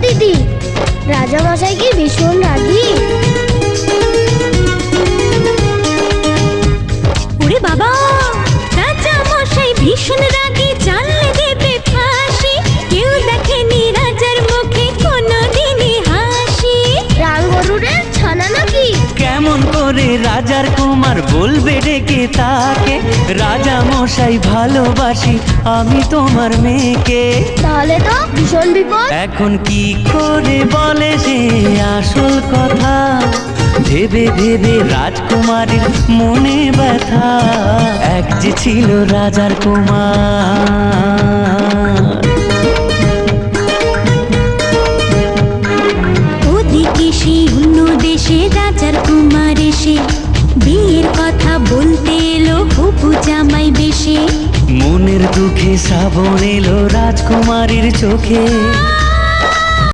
দিদি, রাজা মশাই কি ভীষণ রাগী? ওরে বাবা, রাজা মশাই ভীষণ রাগী, জানলে দেবে ফাঁসি। কেউ দেখেনি রাজার মুখে কোনোদিনই হাসি। রাম গরুরের ছানা নাকি? কেমন করে রাজার কুমার বলবে ডেকে তাকে, রাজা মশাই ভালোবাসি আমি তোমার মেয়েকে। তাহলে তো ভীষণ বিপদ। এখন কি করে বলে সে আসল কথা, ভেবে ভেবে রাজকুমারীর মনে ব্যথা। এক যে ছিল রাজার কুমার। ওদিকে সেই অন্য দেশে রাজার কুমার এসে বিয়ের কথা বলতে এলো হবু জামাই বেশে। মনের দুঃখে শ্রাবণ এলো রাজকুমারীর চোখে।